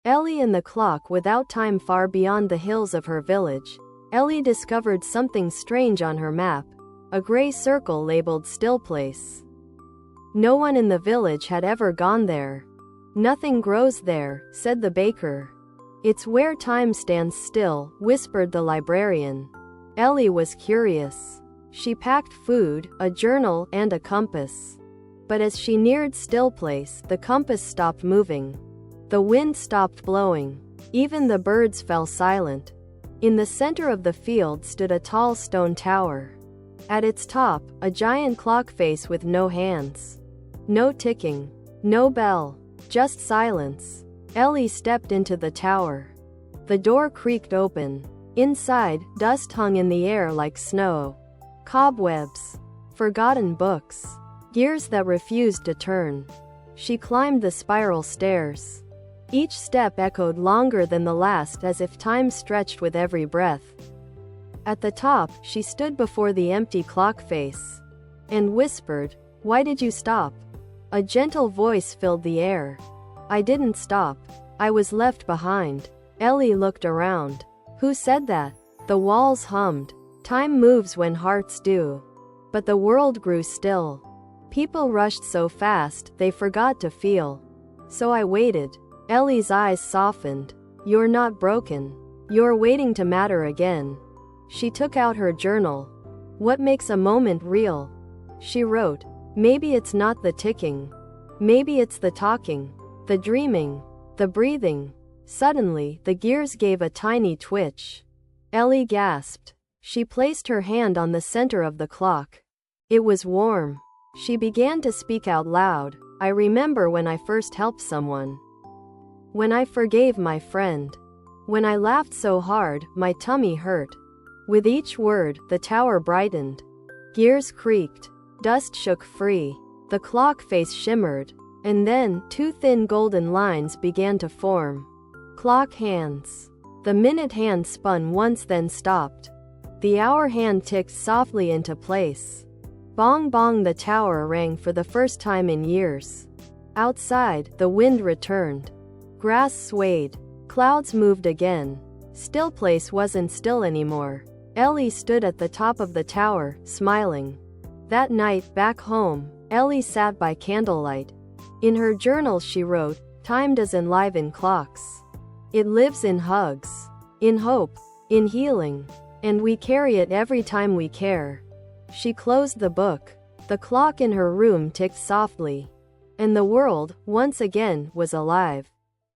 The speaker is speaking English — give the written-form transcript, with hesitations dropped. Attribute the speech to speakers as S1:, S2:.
S1: Ellie and the clock without time. Far beyond the hills of her village, Ellie discovered something strange on her map, a gray circle labeled Still Place. No one in the village had ever gone there. Nothing grows there, said the baker. It's where time stands still, whispered the librarian. Ellie was curious. She packed food, a journal, and a compass. But as she neared Still Place, the compass stopped moving. The wind stopped blowing. Even the birds fell silent. In the center of the field stood a tall stone tower. At its top, a giant clock face with no hands. No ticking. No bell. Just silence. Ellie stepped into the tower. The door creaked open. Inside, dust hung in the air like snow. Cobwebs. Forgotten books. Gears that refused to turn. She climbed the spiral stairs. Each step echoed longer than the last, as if time stretched with every breath. At the top, she stood before the empty clock face. And whispered, "Why did you stop?" A gentle voice filled the air. "I didn't stop. I was left behind." Ellie looked around. Who said that? The walls hummed. Time moves when hearts do. But the world grew still. People rushed so fast, they forgot to feel. So I waited. Ellie's eyes softened. You're not broken. You're waiting to matter again. She took out her journal. What makes a moment real? She wrote. Maybe it's not the ticking. Maybe it's the talking. The dreaming. The breathing. Suddenly, the gears gave a tiny twitch. Ellie gasped. She placed her hand on the center of the clock. It was warm. She began to speak out loud. I remember when I first helped someone. When I forgave my friend. When I laughed so hard, my tummy hurt. With each word, the tower brightened. Gears creaked. Dust shook free. The clock face shimmered. And then, two thin golden lines began to form. Clock hands. The minute hand spun once, then stopped. The hour hand ticked softly into place. Bong bong, the tower rang for the first time in years. Outside, the wind returned. Grass swayed. Clouds moved again. Still Place wasn't still anymore. Ellie stood at the top of the tower, smiling. That night, back home, Ellie sat by candlelight. In her journal she wrote, "Time doesn't live in clocks. It lives in hugs. In hope. In healing. And we carry it every time we care." She closed the book. The clock in her room ticked softly. And the world, once again, was alive.